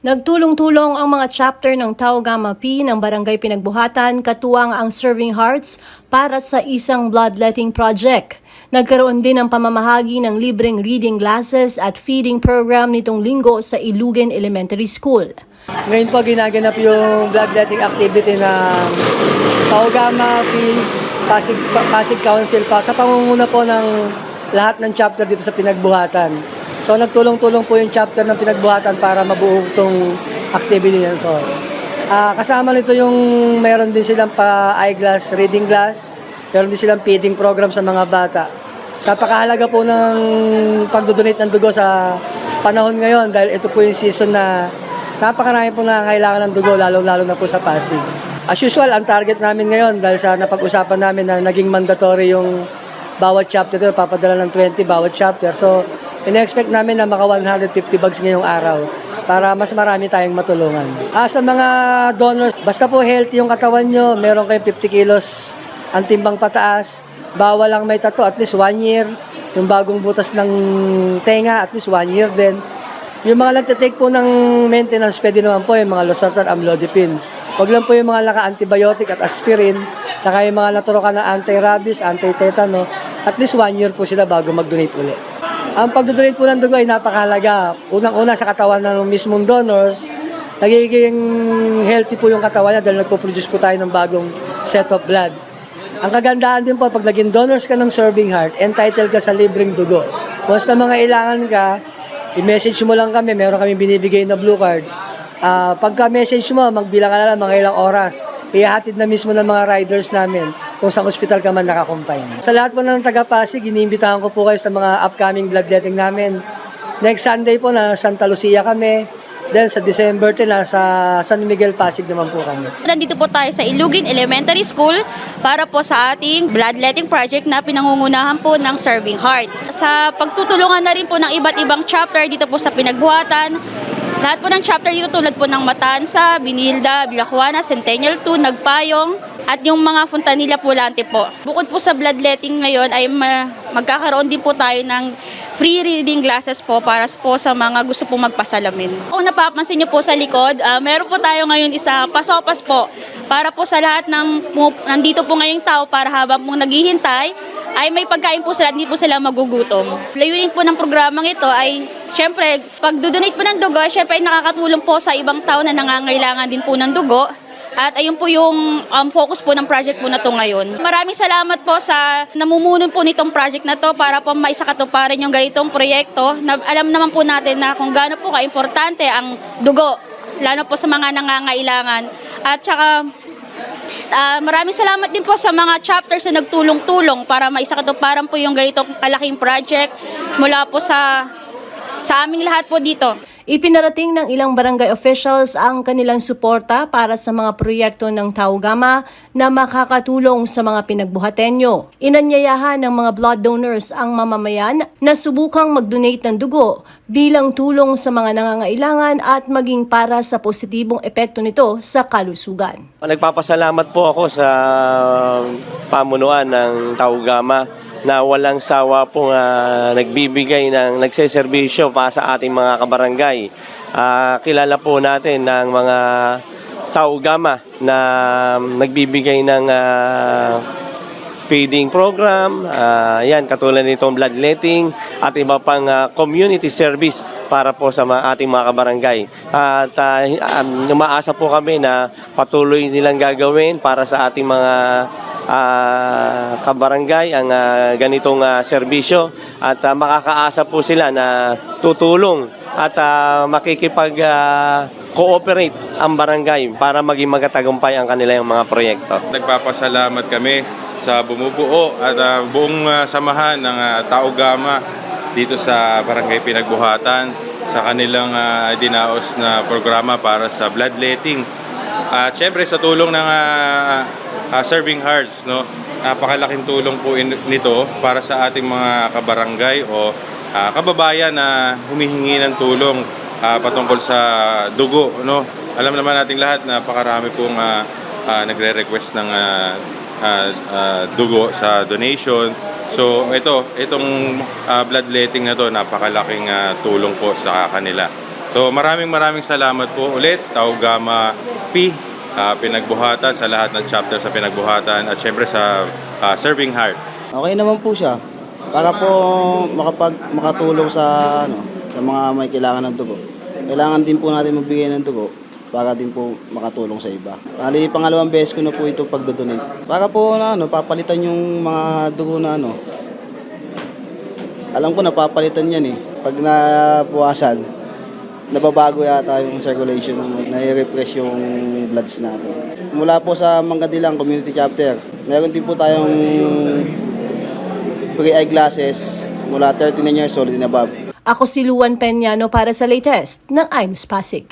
Nagtulong-tulong ang mga chapter ng Tau Gamma Pi ng Barangay Pinagbuhatan katuwang ang Serving Hearts para sa isang bloodletting project. Nagkaroon din ng pamamahagi ng libreng reading glasses at feeding program nitong linggo sa Ilugan Elementary School. Ngayon po ginaganap yung bloodletting activity ng Tau Gamma Pi Pasig Council sa pangunguna po ng lahat ng chapter dito sa Pinagbuhatan. So nagtulong-tulong po yung chapter ng Pinagbuhatan para mabuo itong activity nito. Kasama nito yung meron din silang eyeglass, reading glass, meron din silang feeding program sa mga bata. Sa napakahalaga po ng pagdodonate ng dugo sa panahon ngayon dahil ito po yung season na napakarami po nangangailangan ng dugo, lalo-lalo na po sa Pasig. As usual, ang target namin ngayon dahil sa napag-usapan namin na naging mandatory yung bawat chapter, papadala ng 20 bawat chapter. So, ina-expect namin na maka 150 bags ngayong araw para mas marami tayong matulungan. Sa mga donors, basta po healthy yung katawan nyo, meron kayong 50 kilos ang timbang pataas, bawal lang may tattoo, at least 1 year. Yung bagong butas ng tenga, at least 1 year din. Yung mga nagtitake po ng maintenance, pwede naman po yung mga losartan, amlodipine. Huwag lang po yung mga naka-antibiotic at aspirin, tsaka yung mga naturukan na anti-rabies, anti-tetano, at least 1 year po sila bago mag-donate ulit. Ang pagdodonate po ng dugo ay napakahalaga. Unang-una sa katawan ng mismong donors, nagiging healthy po yung katawan niya dahil nagpo-produce po tayo ng bagong set of blood. Ang kagandahan din po, pag naging donors ka ng Serving Heart, entitled ka sa libreng dugo. Once na mga ilangan ka, i-message mo lang kami, meron kami binibigay na blue card. Pagka-message mo, magbilang ka na lang mga ilang oras. Ihahatid na mismo ng mga riders namin kung sa hospital ka man nakakumpine. Sa lahat po ng taga-Pasig, iniimbitahan ko po kayo sa mga upcoming bloodletting namin. Next Sunday po na Santa Lucia kami. Then sa December 10 na sa San Miguel, Pasig naman po kami. Nandito po tayo sa Ilugan Elementary School para po sa ating bloodletting project na pinangungunahan po ng Serving Heart. Sa pagtutulungan na rin po ng iba't ibang chapter dito po sa Pinagbuhatan. Lahat po ng chapter dito tulad po ng Matanza, Binilda, Bilakwana, Centennial 2, Nagpayong, at yung mga Fontanilla Pulante po. Bukod po sa bloodletting ngayon ay magkakaroon din po tayo ng free reading glasses po para po sa mga gusto po magpasalamin. Kung napapansin niyo po sa likod, meron po tayo ngayon isa pasopas po para po sa lahat ng nandito po ngayong tao para habang po naghihintay ay may pagkain po sila, hindi po sila magugutom. Layunin po ng programang ito ay, syempre, pag dodonate po ng dugo, syempre nakakatulong po sa ibang tao na nangangailangan din po ng dugo. At ayun po yung focus po ng project po na to ngayon. Maraming salamat po sa namumuno po nitong project na to para po maisakatuparan yung ganitong proyekto. Alam naman po natin na kung gaano po ka-importante ang dugo, lalo po sa mga nangangailangan. At saka, maraming salamat din po sa mga chapters na nagtulong-tulong para maisakatuparan po yung ganitong kalaking project mula po sa aming lahat po dito. Ipinarating ng ilang barangay officials ang kanilang suporta para sa mga proyekto ng Tau Gamma na makakatulong sa mga pinagbuhatenyo. Inanyayahan ng mga blood donors ang mamamayan na subukang mag-donate ng dugo bilang tulong sa mga nangangailangan at maging para sa positibong epekto nito sa kalusugan. Nagpapasalamat po ako sa pamunuan ng Tau Gamma na walang sawa pong nagseserbisyo pa sa ating mga kabarangay. Kilala po natin ng mga Tau Gamma na nagbibigay ng feeding program, yan, katulad nitong bloodletting at iba pang community service para po sa ating mga kabarangay. At umaasa po kami na patuloy nilang gagawin para sa ating mga kabarangay ang ganitong serbisyo at makakaasa po sila na tutulong at makikipag-cooperate ang barangay para maging magatagumpay ang kanilang mga proyekto. Nagpapasalamat kami sa bumubuo at buong samahan ng Tau Gamma dito sa Barangay Pinagbuhatan sa kanilang dinaos na programa para sa bloodletting. At syempre sa tulong ng Serving Hearts, no? Napakalaking tulong po nito para sa ating mga kabarangay o kababayan na humihingi ng tulong patungkol sa dugo, no? Alam naman nating lahat na napakarami pong nagre-request ng dugo sa donation. So itong bloodletting na to napakalaking tulong po sa kanila. So maraming salamat po ulit, Tau Gamma P, Pinagbuhatan, sa lahat ng chapter sa Pinagbuhatan, at syempre sa Serving Heart. Okay naman po siya. Para po makatulong sa sa mga may kailangan ng dugo. Kailangan din po natin magbigay ng dugo para din po makatulong sa iba. Bali, pangalawang beses ko na po ito pagdodonate. Para po papalitan yung mga dugo na alam ko napapalitan yan eh. Pag nabuwasan, nababago yata yung circulation, nai-refresh yung bloods natin. Mula po sa Mangkadilang Community Chapter, meron din po tayong free eyeglasses mula 39 years old and above. Ako si Luan Peñano para sa latest ng iNews Pasig.